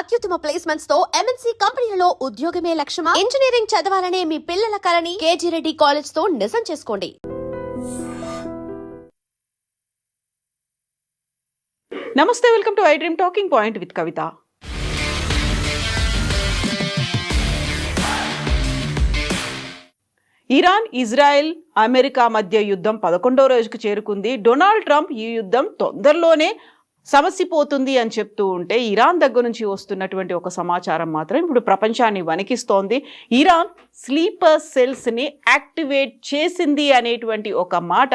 అత్యుత్తమ ప్లేస్మెంట్స్ తో ఎంఎన్సీ కంపెనీలలో ఉద్యోగమే లక్ష్యమా? ఇంజనీరింగ్ చదవాలనే మీ పిల్లల కలని కేజీ రెడ్డి కాలేజ్ తో నిజం చేసుకోండి. నమస్తే, welcome to I dream talking point with Kavitha. Iran, Israel, America మధ్య యుద్ధం 11వ రోజుకు చేరుకుంది. డొనాల్డ్ ట్రంప్ ఈ యుద్ధం తొందరలోనే సమసిపోతుంది అని చెప్తూ ఉంటే, ఇరాన్ దగ్గర నుంచి వస్తున్నటువంటి ఒక సమాచారం మాత్రం ఇప్పుడు ప్రపంచాన్ని వణికిస్తోంది. ఇరాన్ స్లీపర్ సెల్స్ని యాక్టివేట్ చేసింది అనేటువంటి ఒక మాట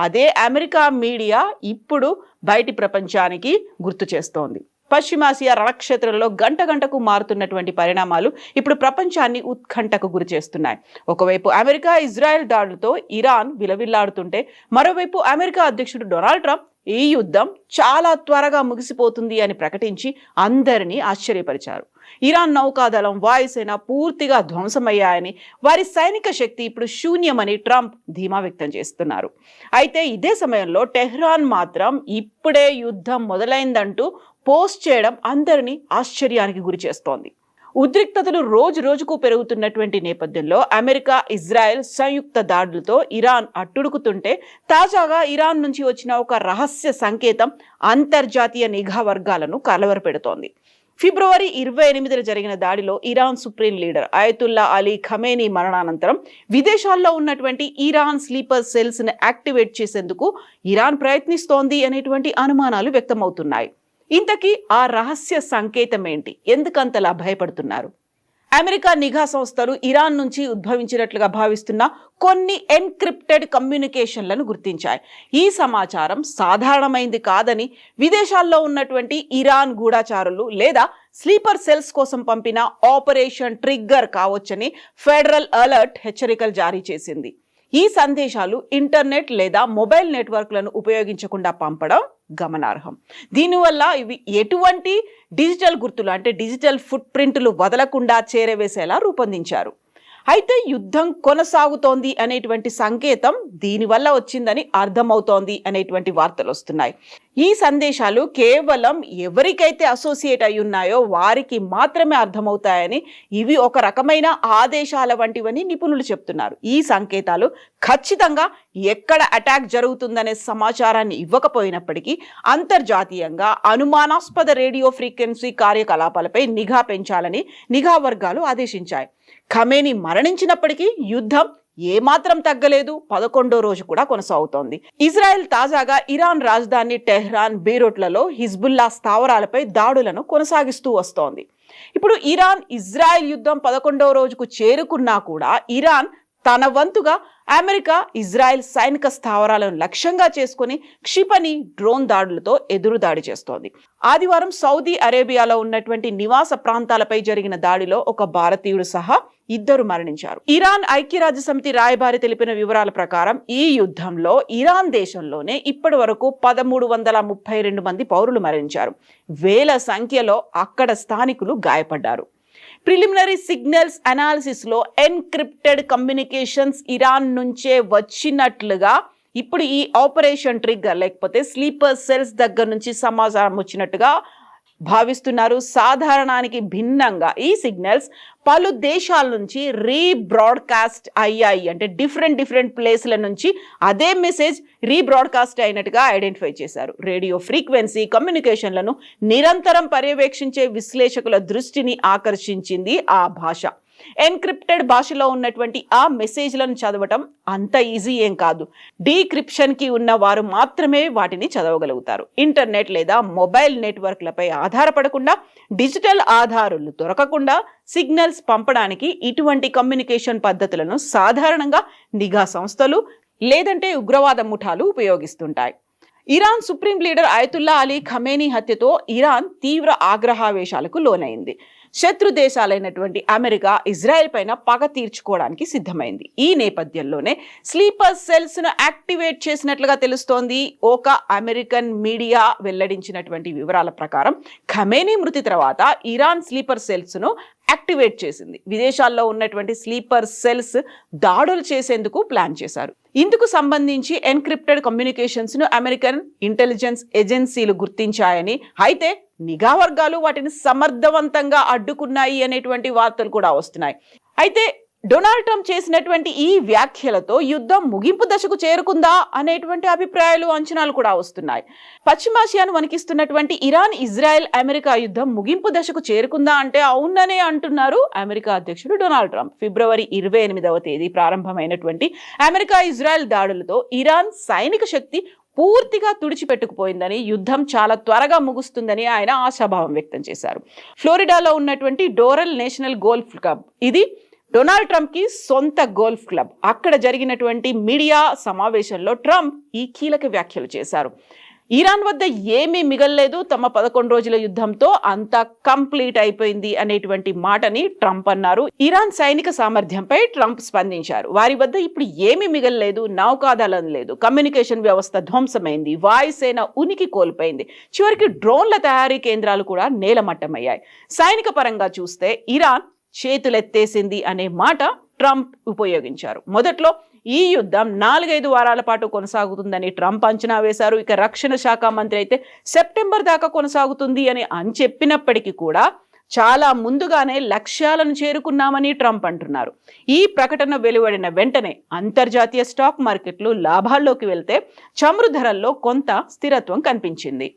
అదే అమెరికా మీడియా ఇప్పుడు బయటి ప్రపంచానికి గుర్తు చేస్తోంది. పశ్చిమాసియా రణక్షేత్రంలో గంట గంటకు మారుతున్నటువంటి పరిణామాలు ఇప్పుడు ప్రపంచాన్ని ఉత్కంఠకు గురి చేస్తున్నాయి. ఒకవైపు అమెరికా, ఇజ్రాయెల్ దాడులతో ఇరాన్ విలవిల్లాడుతుంటే, మరోవైపు అమెరికా అధ్యక్షుడు డొనాల్డ్ ట్రంప్ ఈ యుద్ధం చాలా త్వరగా ముగిసిపోతుంది అని ప్రకటించి అందరినీ ఆశ్చర్యపరిచారు. ఇరాన్ నౌకాదళం, వాయుసేన పూర్తిగా ధ్వంసమయ్యాయని, వారి సైనిక శక్తి ఇప్పుడు శూన్యమని ట్రంప్ ధీమా వ్యక్తం చేస్తున్నారు. అయితే ఇదే సమయంలో టెహ్రాన్ మాత్రం ఇప్పుడే యుద్ధం మొదలైందంటూ పోస్ట్ చేయడం అందరినీ ఆశ్చర్యానికి గురి చేస్తోంది. ఉద్రిక్తతలు రోజు రోజుకు పెరుగుతున్నటువంటి నేపథ్యంలో అమెరికా, ఇజ్రాయెల్ సంయుక్త దాడులతో ఇరాన్ అట్టుడుకుతుంటే, తాజాగా ఇరాన్ నుంచి వచ్చిన ఒక రహస్య సంకేతం అంతర్జాతీయ నిఘా వర్గాలను కలవరపెడుతోంది. ఫిబ్రవరి 28న జరిగిన దాడిలో Iran supreme leader Ayatollah Ali Khamenei మరణానంతరం విదేశాల్లో ఉన్నటువంటి ఇరాన్ స్లీపర్ సెల్స్ ని యాక్టివేట్ చేసేందుకు ఇరాన్ ప్రయత్నిస్తోంది అనేటువంటి అనుమానాలు వ్యక్తమవుతున్నాయి. ఇంతకీ ఆ రహస్య సంకేతం ఏంటి? ఎందుకంతలా భయపడుతున్నారు? అమెరికా నిఘా సంస్థలు ఇరాన్ నుంచి ఉద్భవించినట్లుగా భావిస్తున్న కొన్ని ఎన్క్రిప్టెడ్ కమ్యూనికేషన్లను గుర్తించాయి. ఈ సమాచారం సాధారణమైంది కాదని, విదేశాల్లో ఉన్నటువంటి ఇరాన్ గూఢాచారులు లేదా స్లీపర్ సెల్స్ కోసం పంపిన ఆపరేషన్ ట్రిగ్గర్ కావచ్చని ఫెడరల్ అలర్ట్ హెచ్చరికలు జారీ చేసింది. ఈ సందేశాలు ఇంటర్నెట్ లేదా మొబైల్ నెట్వర్క్లను ఉపయోగించకుండా పంపడం గమనార్హం. దీనివల్ల ఇవి ఎటువంటి డిజిటల్ గుర్తులు అంటే డిజిటల్ ఫుట్ ప్రింట్లు వదలకుండా చేరవేసేలా రూపొందించారు. అయితే యుద్ధం కొనసాగుతోంది అనేటువంటి సంకేతం దీనివల్ల వచ్చిందని అర్థమవుతోంది అనేటువంటి వార్తలు వస్తున్నాయి. ఈ సందేశాలు కేవలం ఎవరికైతే అసోసియేట్ అయి ఉన్నాయో వారికి మాత్రమే అర్థమవుతాయని, ఇవి ఒక రకమైన ఆదేశాల వంటివని నిపుణులు చెప్తున్నారు. ఈ సంకేతాలు ఖచ్చితంగా ఎక్కడ అటాక్ జరుగుతుందనే సమాచారాన్ని ఇవ్వకపోయినప్పటికీ, అంతర్జాతీయంగా అనుమానాస్పద రేడియో ఫ్రీక్వెన్సీ కార్యకలాపాలపై నిఘా పెంచాలని నిఘా వర్గాలు ఆదేశించాయి. ఖమేనీ మరణించినప్పటికీ యుద్ధం ఏమాత్రం తగ్గలేదు. 11వ రోజు కూడా కొనసాగుతోంది. ఇజ్రాయెల్ తాజాగా ఇరాన్ రాజధాని టెహ్రాన్, బీరూట్లలో హిజ్బుల్లా స్థావరాలపై దాడులను కొనసాగిస్తూ వస్తోంది. ఇప్పుడు ఇరాన్, ఇజ్రాయెల్ యుద్ధం 11వ రోజుకు చేరుకున్నా కూడా ఇరాన్ తన వంతుగా అమెరికా, ఇజ్రాయెల్ సైనిక స్థావరాలను లక్ష్యంగా చేసుకుని క్షిపణి, డ్రోన్ దాడులతో ఎదురు దాడి చేస్తోంది. ఆదివారం సౌదీ అరేబియాలో ఉన్నటువంటి నివాస ప్రాంతాలపై జరిగిన దాడిలో ఒక భారతీయుడు సహా 2 మరణించారు. ఇరాన్ ఐక్యరాజ్య సమితి రాయబారి తెలిపిన వివరాల ప్రకారం ఈ యుద్ధంలో ఇరాన్ దేశంలోనే ఇప్పటి వరకు 1332 మంది పౌరులు మరణించారు. వేల సంఖ్యలో అక్కడ స్థానికులు గాయపడ్డారు. ప్రిలిమినరీ సిగ్నల్స్ అనాలిసిస్ లో ఎన్క్రిప్టెడ్ కమ్యూనికేషన్స్ ఇరాన్ నుంచే వచ్చినట్లుగా ఇప్పుడు ఈ ఆపరేషన్ ట్రిగ్గర్ లేకపోతే స్లీపర్ సెల్స్ దగ్గర నుంచి సమాచారం వచ్చినట్టుగా భావిస్తున్నారు. సాధారణానికి భిన్నంగా ఈ సిగ్నల్స్ పలు దేశాల నుంచి రీబ్రాడ్కాస్ట్ అయ్యాయి. అంటే డిఫరెంట్ ప్లేస్ల నుంచి అదే మెసేజ్ రీబ్రాడ్కాస్ట్ అయినట్టుగా ఐడెంటిఫై చేశారు. రేడియో ఫ్రీక్వెన్సీ కమ్యూనికేషన్లను నిరంతరం పర్యవేక్షించే విశ్లేషకుల దృష్టిని ఆకర్షించింది ఆ భాష. ఎన్క్రిప్టెడ్ భాషలో ఉన్నటువంటి ఆ మెసేజ్లను చదవటం అంత ఈజీ ఏం కాదు. డీక్రిప్షన్ కి ఉన్న వారు మాత్రమే వాటిని చదవగలుగుతారు. ఇంటర్నెట్ లేదా మొబైల్ నెట్వర్క్లపై ఆధారపడకుండా, డిజిటల్ ఆధారాలు దొరకకుండా సిగ్నల్స్ పంపడానికి ఇటువంటి కమ్యూనికేషన్ పద్ధతులను సాధారణంగా నిఘా సంస్థలు లేదంటే ఉగ్రవాద ముఠాలు ఉపయోగిస్తుంటాయి. Iran supreme leader Ayatollah Ali Khamenei హత్యతో ఇరాన్ తీవ్ర ఆగ్రహావేశాలకు లోనైంది. శత్రు దేశాలైనటువంటి అమెరికా, ఇజ్రాయెల్ పైన పగ తీర్చుకోవడానికి సిద్ధమైంది. ఈ నేపథ్యంలోనే స్లీపర్ సెల్స్ ను యాక్టివేట్ చేసినట్లుగా తెలుస్తోంది. ఒక అమెరికన్ మీడియా వెల్లడించినటువంటి వివరాల ప్రకారం ఖమేనీ మృతి తర్వాత ఇరాన్ స్లీపర్ సెల్స్ ను యాక్టివేట్ చేసింది. విదేశాల్లో ఉన్నటువంటి స్లీపర్ సెల్స్ దాడులు చేసేందుకు ప్లాన్ చేశారు. ఇందుకు సంబంధించి ఎన్క్రిప్టెడ్ కమ్యూనికేషన్స్ ను అమెరికన్ ఇంటెలిజెన్స్ ఏజెన్సీలు గుర్తించాయని, అయితే నిఘా వర్గాలు వాటిని సమర్థవంతంగా అడ్డుకున్నాయి అనేటువంటి వార్తలు కూడా వస్తున్నాయి. అయితే డొనాల్డ్ ట్రంప్ చేసినటువంటి ఈ వ్యాఖ్యలతో యుద్ధం ముగింపు దశకు చేరుకుందా అనేటువంటి అభిప్రాయాలు, అంచనాలు కూడా వస్తున్నాయి. పశ్చిమాసియాను వణికిస్తున్నటువంటి ఇరాన్, ఇజ్రాయెల్, అమెరికా యుద్ధం ముగింపు దశకు చేరుకుందా అంటే అవుననే అంటున్నారు అమెరికా అధ్యక్షుడు డొనాల్డ్ ట్రంప్. ఫిబ్రవరి 28వ తేదీ ప్రారంభమైనటువంటి అమెరికా, ఇజ్రాయెల్ దాడులతో ఇరాన్ సైనిక శక్తి పూర్తిగా తుడిచిపెట్టుకుపోయిందని, యుద్ధం చాలా త్వరగా ముగుస్తుందని ఆయన ఆశాభావం వ్యక్తం చేశారు. ఫ్లోరిడాలో ఉన్నటువంటి డోరల్ నేషనల్ గోల్ఫ్ క్లబ్, ఇది డొనాల్డ్ ట్రంప్ కి సొంత గోల్ఫ్ క్లబ్. అక్కడ జరిగినటువంటి మీడియా సమావేశంలో ట్రంప్ ఈ కీలక వ్యాఖ్యలు చేశారు. ఇరాన్ వద్ద ఏమీ మిగల్లేదు, తమ 11 రోజుల యుద్ధంతో అంతా కంప్లీట్ అయిపోయింది అనేటువంటి మాటని ట్రంప్ అన్నారు. ఇరాన్ సైనిక సామర్థ్యంపై ట్రంప్ స్పందించారు. వారి వద్ద ఇప్పుడు ఏమీ మిగల్లేదు, నౌకాదళం లేదు, కమ్యూనికేషన్ వ్యవస్థ ధ్వంసమైంది, వాయుసేన ఉనికి కోల్పోయింది, చివరికి డ్రోన్ల తయారీ కేంద్రాలు కూడా నేలమట్టమయ్యాయి. సైనిక పరంగా చూస్తే ఇరాన్ చేతులెత్తేసింది అనే మాట ట్రంప్ ఉపయోగించారు. మొదట్లో ఈ యుద్ధం 4-5 వారాల పాటు కొనసాగుతుందని ట్రంప్ అంచనా వేశారు. ఇక రక్షణ శాఖ మంత్రి అయితే సెప్టెంబర్ దాకా కొనసాగుతుంది అని చెప్పినప్పటికీ కూడా చాలా ముందుగానే లక్ష్యాలను చేరుకున్నామని ట్రంప్ అంటున్నారు. ఈ ప్రకటన వెలువడిన వెంటనే అంతర్జాతీయ స్టాక్ మార్కెట్లు లాభాల్లోకి వెళ్తే చమురు ధరల్లో కొంత స్థిరత్వం కనిపించింది.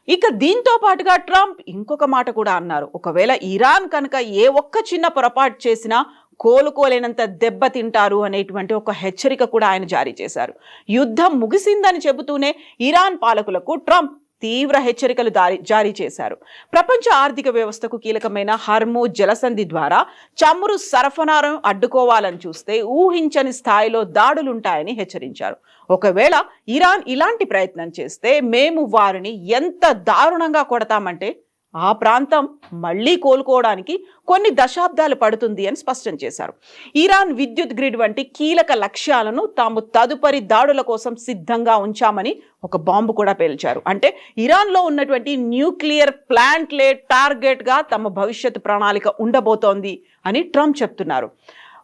ఇక దీంతో పాటుగా ట్రంప్ ఇంకొక మాట కూడా అన్నారు. ఒకవేళ ఇరాన్ కనుక ఏ ఒక్క చిన్న పొరపాటు చేసినా కోలుకోలేనంత దెబ్బతింటారు అనేటువంటి ఒక హెచ్చరిక కూడా ఆయన జారీ చేశారు. యుద్ధం ముగిసిందని చెబుతూనే ఇరాన్ పాలకులకు ట్రంప్ తీవ్ర హెచ్చరికలు జారీ చేశారు. ప్రపంచ ఆర్థిక వ్యవస్థకు కీలకమైన హర్మూజ్ జలసంధి ద్వారా చమురు సరఫరాను అడ్డుకోవాలని చూస్తే ఊహించని స్థాయిలో దాడులుంటాయని హెచ్చరించారు. ఒకవేళ ఇరాన్ ఇలాంటి ప్రయత్నం చేస్తే మేము వారిని ఎంత దారుణంగా కొడతామంటే ఆ ప్రాంతం మళ్లీ కోలుకోవడానికి కొన్ని దశాబ్దాలు పడుతుంది అని స్పష్టం చేశారు. ఇరాన్ విద్యుత్ గ్రిడ్ వంటి కీలక లక్ష్యాలను తాము తదుపరి దాడుల కోసం సిద్ధంగా ఉంచామని ఒక బాంబు కూడా పేల్చారు. అంటే ఇరాన్లో ఉన్నటువంటి న్యూక్లియర్ ప్లాంట్లే టార్గెట్గా తమ భవిష్యత్తు ప్రణాళిక ఉండబోతోంది అని ట్రంప్ చెప్తున్నారు.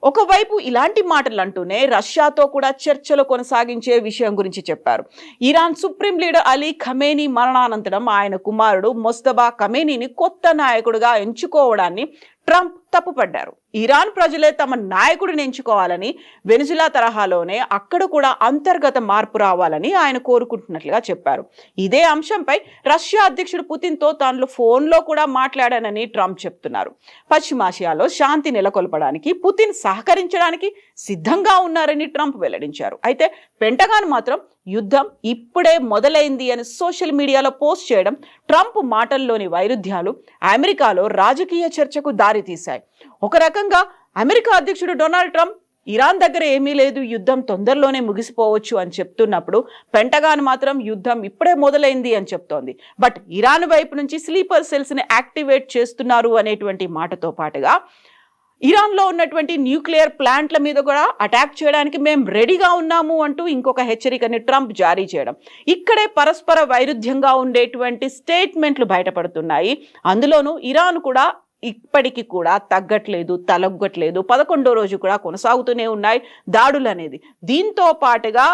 ఒకవైపు ఇలాంటి మాటలు అంటూనే రష్యాతో కూడా చర్చలు కొనసాగించే విషయం గురించి చెప్పారు. Iran supreme leader Ali Khamenei మరణానంతరం ఆయన కుమారుడు మొస్తబా ఖమేనీని కొత్త నాయకుడిగా ఎంచుకోవడాన్ని ట్రంప్ తప్పుపడ్డారు. ఇరాన్ ప్రజలే తమ నాయకుడిని ఎంచుకోవాలని, వెనిజులా తరహాలోనే అక్కడ కూడా అంతర్గత మార్పు రావాలని ఆయన కోరుకుంటున్నట్లుగా చెప్పారు. ఇదే అంశంపై రష్యా అధ్యక్షుడు పుతిన్తో తాను ఫోన్లో కూడా మాట్లాడానని ట్రంప్ చెప్తున్నారు. పశ్చిమాసియాలో శాంతి నెలకొల్పడానికి పుతిన్ సహకరించడానికి సిద్ధంగా ఉన్నారని ట్రంప్ వెల్లడించారు. అయితే పెంటగాన్ మాత్రం యుద్ధం ఇప్పుడే మొదలైంది అని సోషల్ మీడియాలో పోస్ట్ చేయడం ట్రంప్ మాటల్లోని వైరుధ్యాలు అమెరికాలో రాజకీయ చర్చకు దారితీశాయి. ఒక రకంగా అమెరికా అధ్యక్షుడు డొనాల్డ్ ట్రంప్ ఇరాన్ దగ్గర ఏమీ లేదు, యుద్ధం తొందరలోనే ముగిసిపోవచ్చు అని చెప్తున్నప్పుడు పెంటగాన్ మాత్రం యుద్ధం ఇప్పుడే మొదలైంది అని చెప్తోంది. బట్ ఇరాన్ వైపు నుంచి స్లీపర్ సెల్స్ ని యాక్టివేట్ చేస్తున్నారు అనేటువంటి మాటతో పాటుగా ఇరాన్లో ఉన్నటువంటి న్యూక్లియర్ ప్లాంట్ల మీద కూడా అటాక్ చేయడానికి మేము రెడీగా ఉన్నాము అంటూ ఇంకొక హెచ్చరికని ట్రంప్ జారీ చేయడం, ఇక్కడే పరస్పర వైరుధ్యంగా ఉండేటువంటి స్టేట్మెంట్లు బయటపడుతున్నాయి. అందులోనూ ఇరాన్ కూడా ఇప్పటికీ కూడా తగ్గట్లేదు, తలొగ్గట్లేదు. 11వ రోజు కూడా కొనసాగుతూనే ఉన్నాయి దాడులు అనేది. దీంతో పాటుగా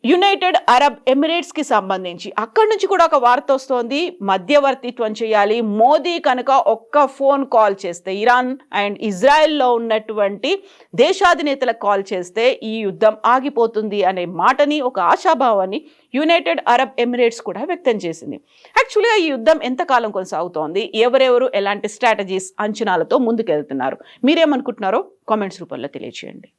యునైటెడ్ అరబ్ ఎమిరేట్స్ కి సంబంధించి అక్కడి నుంచి కూడా ఒక వార్త వస్తోంది, మధ్యవర్తిత్వం చేయాలి. మోదీ కనుక ఒక్క ఫోన్ కాల్ చేస్తే, ఇరాన్ అండ్ ఇజ్రాయెల్లో ఉన్నటువంటి దేశాధినేతలకు కాల్ చేస్తే ఈ యుద్ధం ఆగిపోతుంది అనే మాటని, ఒక ఆశాభావాన్ని యునైటెడ్ అరబ్ ఎమిరేట్స్ కూడా వ్యక్తం చేసింది. యాక్చువల్గా ఈ యుద్ధం ఎంతకాలం కొనసాగుతోంది, ఎవరెవరు ఎలాంటి స్ట్రాటజీస్, అంచనాలతో ముందుకెళ్తున్నారు, మీరేమనుకుంటున్నారో కామెంట్స్ రూపంలో తెలియజేయండి.